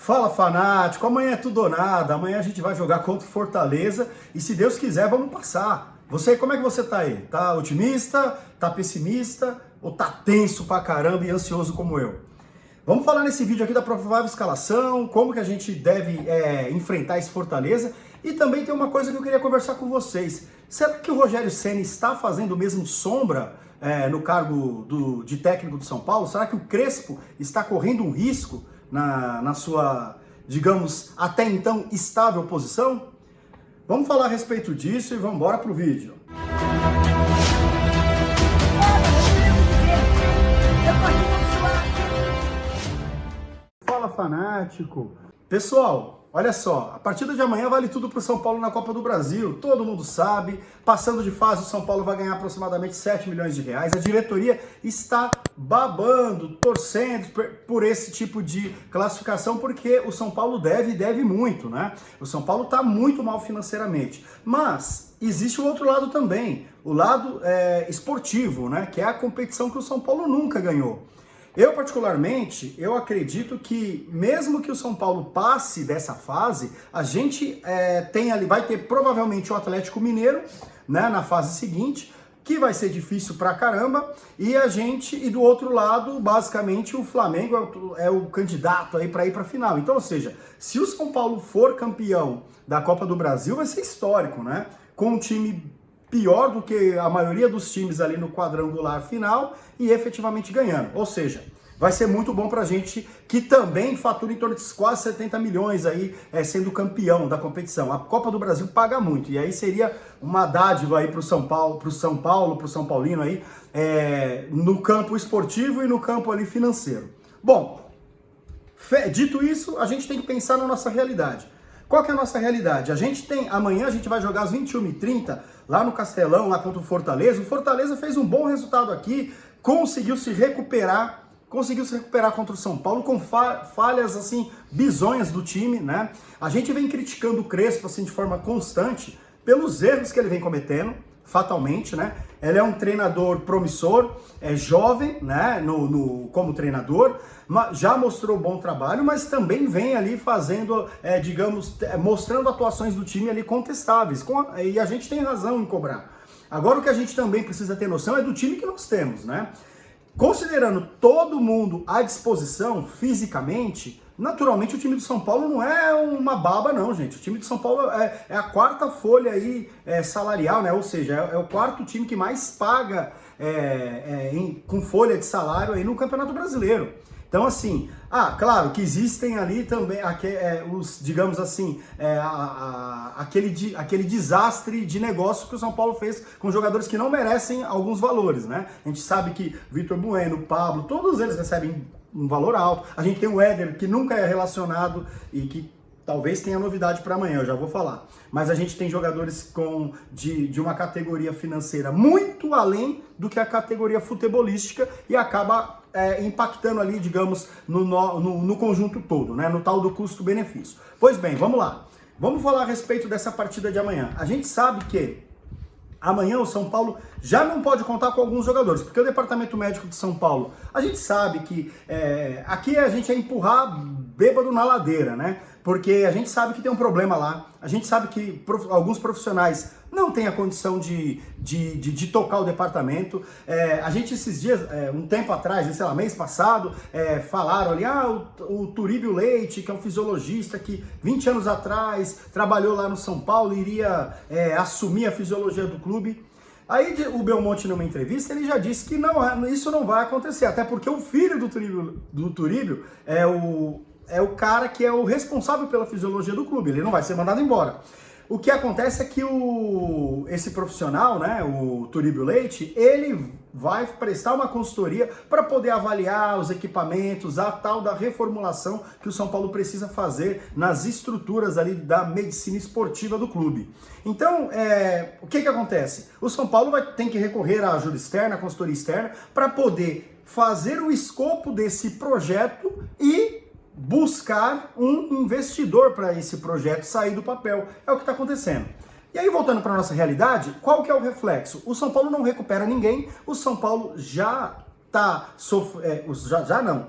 Fala, fanático, amanhã é tudo ou nada, amanhã a gente vai jogar contra o Fortaleza e se Deus quiser vamos passar. Você, como é que você tá aí? Tá otimista, tá pessimista ou tá tenso pra caramba e ansioso como eu? Vamos falar nesse vídeo aqui da provável escalação, como que a gente deve enfrentar esse Fortaleza e também tem uma coisa que eu queria conversar com vocês. Será que o Rogério Ceni está fazendo mesmo sombra no cargo de técnico do São Paulo? Será que o Crespo está correndo um risco na sua, digamos, até então estável posição? Vamos falar a respeito disso e vamos embora pro vídeo. Fala, fanático! Pessoal, olha só, a partida de amanhã vale tudo pro São Paulo na Copa do Brasil, todo mundo sabe, passando de fase o São Paulo vai ganhar aproximadamente 7 milhões de reais, a diretoria está babando, torcendo por esse tipo de classificação, porque o São Paulo deve muito, né? O São Paulo está muito mal financeiramente, mas existe o outro lado também, o lado esportivo, né? Que é a competição que o São Paulo nunca ganhou. Eu, particularmente, eu acredito que mesmo que o São Paulo passe dessa fase, a gente vai ter provavelmente o Atlético Mineiro, né, na fase seguinte, que vai ser difícil pra caramba, e do outro lado, basicamente, o Flamengo é o candidato aí para ir pra final. Então, ou seja, se o São Paulo for campeão da Copa do Brasil, vai ser histórico, né? Com um time pior do que a maioria dos times ali no quadrangular final e efetivamente ganhando. Ou seja, vai ser muito bom pra gente que também fatura em torno de quase 70 milhões aí sendo campeão da competição. A Copa do Brasil paga muito e aí seria uma dádiva aí pro São Paulino aí no campo esportivo e no campo ali financeiro. Bom, dito isso, a gente tem que pensar na nossa realidade. Qual que é a nossa realidade? Amanhã a gente vai jogar às 21h30 lá no Castelão, lá contra o Fortaleza. O Fortaleza fez um bom resultado aqui, conseguiu se recuperar contra o São Paulo com falhas assim bizonhas do time, né? A gente vem criticando o Crespo assim de forma constante pelos erros que ele vem cometendo, fatalmente, né? Ele é um treinador promissor, é jovem, né, como treinador, já mostrou bom trabalho, mas também vem ali fazendo, mostrando atuações do time ali contestáveis, e a gente tem razão em cobrar. Agora o que a gente também precisa ter noção é do time que nós temos, né? Considerando todo mundo à disposição fisicamente, naturalmente o time do São Paulo não é uma baba não, gente. O time do São Paulo é a quarta folha aí salarial, né? Ou seja, é o quarto time que mais paga com folha de salário aí no Campeonato Brasileiro. Então, assim, claro que existem ali também digamos assim, aquele desastre de negócio que o São Paulo fez com jogadores que não merecem alguns valores, né? A gente sabe que Vitor Bueno, Pablo, todos eles recebem um valor alto. A gente tem o Éder, que nunca é relacionado e que talvez tenha novidade para amanhã, eu já vou falar. Mas a gente tem jogadores de uma categoria financeira muito além do que a categoria futebolística e acaba impactando ali, digamos, no conjunto todo, né? No tal do custo-benefício. Pois bem, vamos lá. Vamos falar a respeito dessa partida de amanhã. A gente sabe que amanhã o São Paulo já não pode contar com alguns jogadores, porque o departamento médico de São Paulo, a gente sabe que aqui a gente é empurrar bêbado na ladeira, né? Porque a gente sabe que tem um problema lá, a gente sabe que alguns profissionais não têm a condição de tocar o departamento. A gente esses dias, um tempo atrás, sei lá, mês passado, falaram ali, o Turíbio Leite, que é um fisiologista que 20 anos atrás trabalhou lá no São Paulo e iria assumir a fisiologia do clube. Aí o Belmonte, numa entrevista, ele já disse que isso não vai acontecer, até porque o filho do Turíbio é o cara que é o responsável pela fisiologia do clube, ele não vai ser mandado embora. O que acontece é que esse profissional, né, o Turíbio Leite, ele vai prestar uma consultoria para poder avaliar os equipamentos, a tal da reformulação que o São Paulo precisa fazer nas estruturas ali da medicina esportiva do clube. Então, o que acontece? O São Paulo tem que recorrer à ajuda externa, à consultoria externa, para poder fazer o escopo desse projeto e buscar um investidor para esse projeto sair do papel. É o que está acontecendo. E aí, voltando para a nossa realidade, qual que é o reflexo? O São Paulo não recupera ninguém, o São Paulo já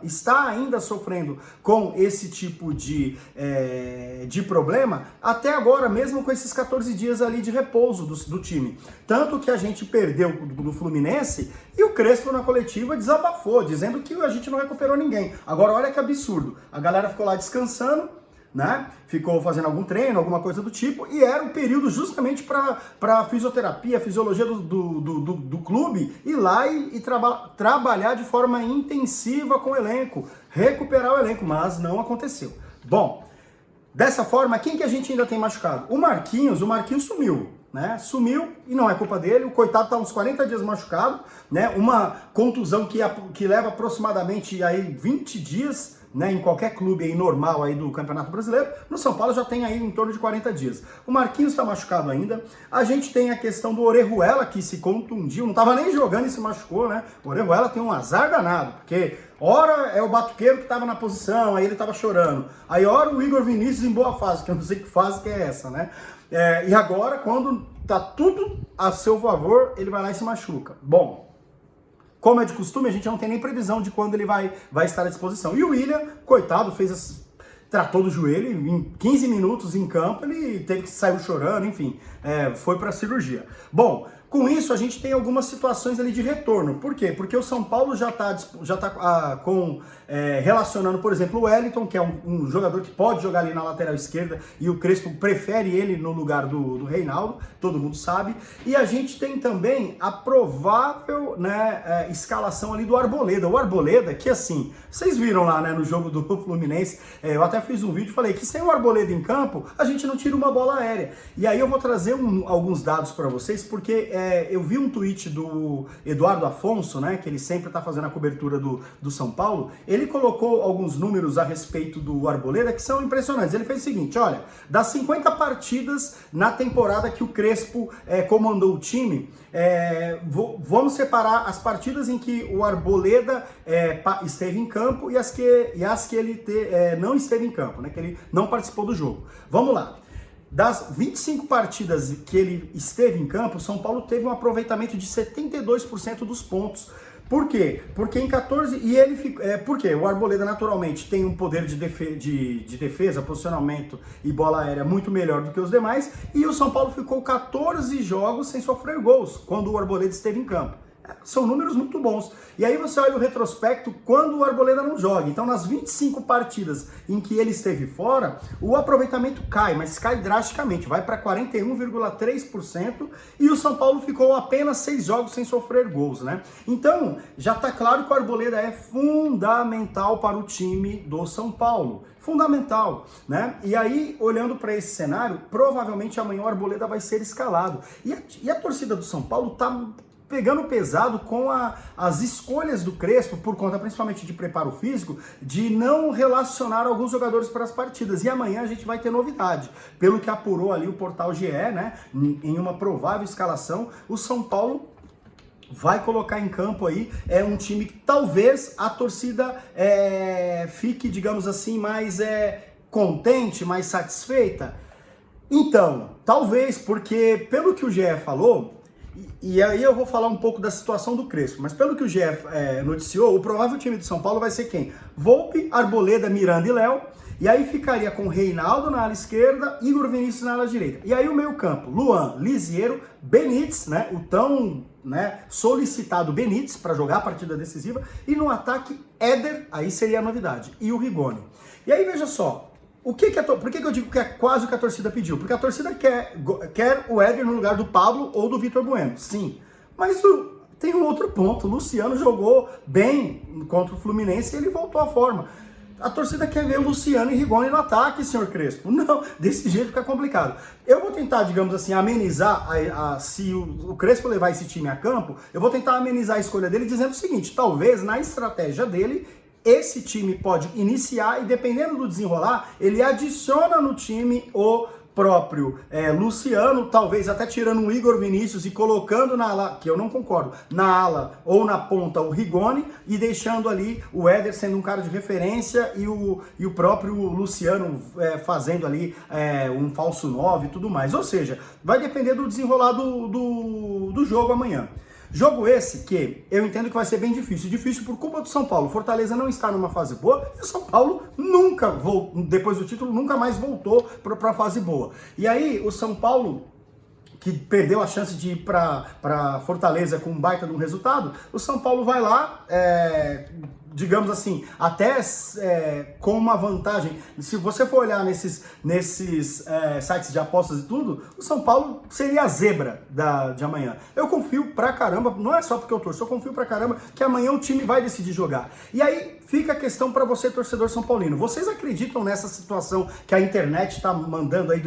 está ainda sofrendo com esse tipo de problema, até agora, mesmo com esses 14 dias ali de repouso do time. Tanto que a gente perdeu do Fluminense e o Crespo na coletiva desabafou, dizendo que a gente não recuperou ninguém. Agora, olha que absurdo, a galera ficou lá descansando, né? Ficou fazendo algum treino, alguma coisa do tipo, e era um período justamente para fisioterapia, fisiologia do clube, ir lá e trabalhar de forma intensiva com o elenco, recuperar o elenco, mas não aconteceu. Bom, dessa forma, quem que a gente ainda tem machucado? O Marquinhos sumiu. Né? Sumiu e não é culpa dele, o coitado está uns 40 dias machucado, né? Uma contusão que leva aproximadamente aí 20 dias, né, em qualquer clube aí normal aí do Campeonato Brasileiro. No São Paulo já tem aí em torno de 40 dias. O Marquinhos está machucado ainda. A gente tem a questão do Orejuela, que se contundiu, não estava nem jogando e se machucou, né? O Orejuela tem um azar danado, porque ora é o Batuqueiro que estava na posição, aí ele estava chorando. Aí ora o Igor Vinícius em boa fase, que eu não sei que fase que é essa, né? E agora, quando tá tudo a seu favor, ele vai lá e se machuca. Bom, como é de costume, a gente não tem nem previsão de quando ele vai estar à disposição. E o William, coitado, tratou do joelho, em 15 minutos em campo, ele teve que sair chorando, enfim, foi para cirurgia. Bom, com isso a gente tem algumas situações ali de retorno. Por quê? Porque o São Paulo já tá relacionando, por exemplo, o Wellington, que é um jogador que pode jogar ali na lateral esquerda, e o Crespo prefere ele no lugar do Reinaldo, todo mundo sabe. E a gente tem também a provável, né, escalação ali do Arboleda. O Arboleda, que assim, vocês viram lá, né, no jogo do Fluminense, eu até fiz um vídeo e falei que sem o Arboleda em campo, a gente não tira uma bola aérea. E aí eu vou trazer alguns dados para vocês, porque eu vi um tweet do Eduardo Afonso, né, que ele sempre está fazendo a cobertura do São Paulo. Ele colocou alguns números a respeito do Arboleda que são impressionantes. Ele fez o seguinte, olha, das 50 partidas na temporada que o Crespo comandou o time, vamos separar as partidas em que o Arboleda esteve em campo e as que ele não esteve em campo, né, que ele não participou do jogo. Vamos lá. Das 25 partidas que ele esteve em campo, o São Paulo teve um aproveitamento de 72% dos pontos. Por quê? Porque em 14... por quê? O Arboleda naturalmente tem um poder de defesa, posicionamento e bola aérea muito melhor do que os demais, e o São Paulo ficou 14 jogos sem sofrer gols quando o Arboleda esteve em campo. São números muito bons. E aí você olha o retrospecto quando o Arboleda não joga. Então, nas 25 partidas em que ele esteve fora, o aproveitamento cai, mas cai drasticamente, vai para 41,3%, e o São Paulo ficou apenas 6 jogos sem sofrer gols, né? Então, já está claro que o Arboleda é fundamental para o time do São Paulo. Fundamental, né? E aí, olhando para esse cenário, provavelmente amanhã o Arboleda vai ser escalado. E a torcida do São Paulo está pegando pesado com as escolhas do Crespo, por conta principalmente de preparo físico, de não relacionar alguns jogadores para as partidas. E amanhã a gente vai ter novidade. Pelo que apurou ali o portal GE, né, em uma provável escalação, o São Paulo vai colocar em campo aí um time que talvez a torcida fique, digamos assim, mais contente, mais satisfeita. Então, talvez, porque pelo que o GE falou, e aí eu vou falar um pouco da situação do Crespo, mas pelo que o GE noticiou, o provável time do São Paulo vai ser quem? Volpe, Arboleda, Miranda e Léo, e aí ficaria com Reinaldo na ala esquerda, Igor Vinícius na ala direita. E aí o meio campo, Luan, Lisiero, Benítez, né, o tão solicitado Benítez para jogar a partida decisiva, e no ataque, Éder, aí seria a novidade, e o Rigoni. E aí veja só, por que eu digo que é quase o que a torcida pediu? Porque a torcida quer o Éder no lugar do Pablo ou do Vitor Bueno, sim. Mas tem um outro ponto, o Luciano jogou bem contra o Fluminense e ele voltou à forma. A torcida quer ver o Luciano e Rigoni no ataque, senhor Crespo. Não, desse jeito fica complicado. Eu vou tentar, digamos assim, amenizar, se o Crespo levar esse time a campo, eu vou tentar amenizar a escolha dele dizendo o seguinte, talvez na estratégia dele, esse time pode iniciar e, dependendo do desenrolar, ele adiciona no time o próprio Luciano, talvez até tirando o Igor Vinícius e colocando na ala, que eu não concordo, na ala ou na ponta o Rigoni, e deixando ali o Éder sendo um cara de referência e o próprio Luciano fazendo ali um falso 9 e tudo mais. Ou seja, vai depender do desenrolar do jogo amanhã. Jogo esse que eu entendo que vai ser bem difícil. Difícil por culpa do São Paulo. Fortaleza não está numa fase boa e o São Paulo nunca, depois do título, nunca mais voltou para a fase boa. E aí o São Paulo, que perdeu a chance de ir para Fortaleza com um baita de um resultado, o São Paulo vai lá, digamos assim, até com uma vantagem. Se você for olhar nesses sites de apostas e tudo, o São Paulo seria a zebra de amanhã. Eu confio pra caramba, não é só porque eu torço, eu confio pra caramba que amanhã o time vai decidir jogar. E aí fica a questão pra você, torcedor são paulino. Vocês acreditam nessa situação que a internet tá mandando aí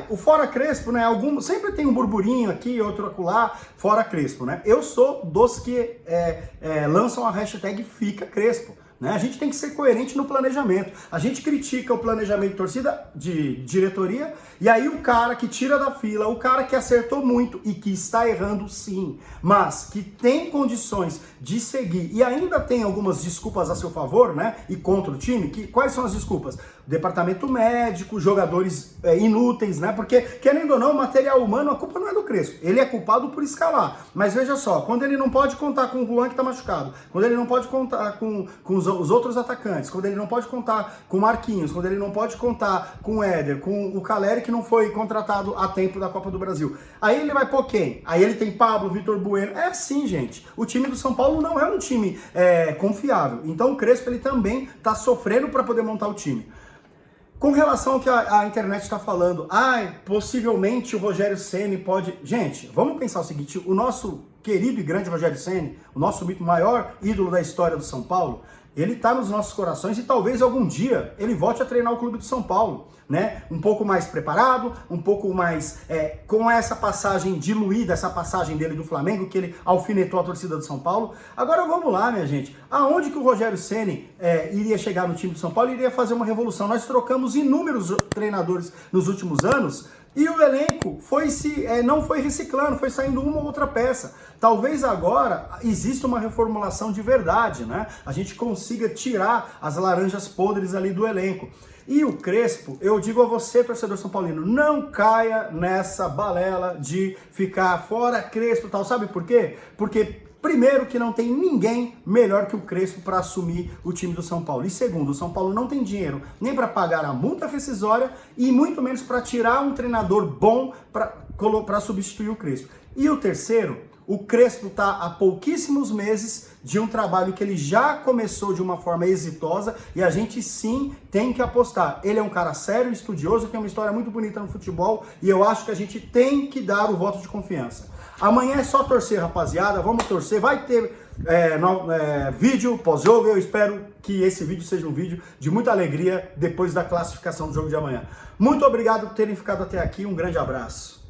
o fora Crespo, né? Sempre tem um burburinho aqui, outro acolá, fora Crespo, né? Eu sou dos que lançam a hashtag Fica Crespo. Né? A gente tem que ser coerente no planejamento. A gente critica o planejamento de torcida, de diretoria, e aí o cara que tira da fila, o cara que acertou muito e que está errando sim, mas que tem condições de seguir e ainda tem algumas desculpas a seu favor, né? E contra o time. Quais são as desculpas? Departamento médico, jogadores inúteis, né? Porque, querendo ou não, o material humano, a culpa não é do Crespo. Ele é culpado por escalar. Mas veja só, quando ele não pode contar com o Juan que tá machucado, quando ele não pode contar com os outros atacantes, quando ele não pode contar com o Marquinhos, quando ele não pode contar com o Éder, com o Caleri, que não foi contratado a tempo da Copa do Brasil. Aí ele vai pôr quem? Aí ele tem Pablo, Vitor Bueno. É assim, gente. O time do São Paulo não é um time confiável. Então o Crespo, ele também tá sofrendo para poder montar o time. Com relação ao que a internet está falando, possivelmente o Rogério Ceni pode... Gente, vamos pensar o seguinte, o nosso querido e grande Rogério Ceni, o nosso maior ídolo da história do São Paulo, ele está nos nossos corações e talvez algum dia ele volte a treinar o clube do São Paulo, né? Um pouco mais preparado, um pouco mais com essa passagem diluída, essa passagem dele do Flamengo, que ele alfinetou a torcida do São Paulo. Agora vamos lá, minha gente. Aonde que o Rogério Ceni iria chegar no time do São Paulo? Iria fazer uma revolução. Nós trocamos inúmeros treinadores nos últimos anos, e o elenco não foi reciclando, foi saindo uma ou outra peça. Talvez agora exista uma reformulação de verdade, né? A gente consiga tirar as laranjas podres ali do elenco. E o Crespo, eu digo a você, torcedor são paulino, não caia nessa balela de ficar fora Crespo e tal. Sabe por quê? Porque primeiro que não tem ninguém melhor que o Crespo para assumir o time do São Paulo. E segundo, o São Paulo não tem dinheiro nem para pagar a multa rescisória e muito menos para tirar um treinador bom para substituir o Crespo. E o terceiro, o Crespo está há pouquíssimos meses de um trabalho que ele já começou de uma forma exitosa e a gente sim tem que apostar. Ele é um cara sério, estudioso, tem uma história muito bonita no futebol e eu acho que a gente tem que dar o voto de confiança. Amanhã é só torcer, rapaziada, vamos torcer, vai ter vídeo pós-jogo, eu espero que esse vídeo seja um vídeo de muita alegria depois da classificação do jogo de amanhã. Muito obrigado por terem ficado até aqui, um grande abraço.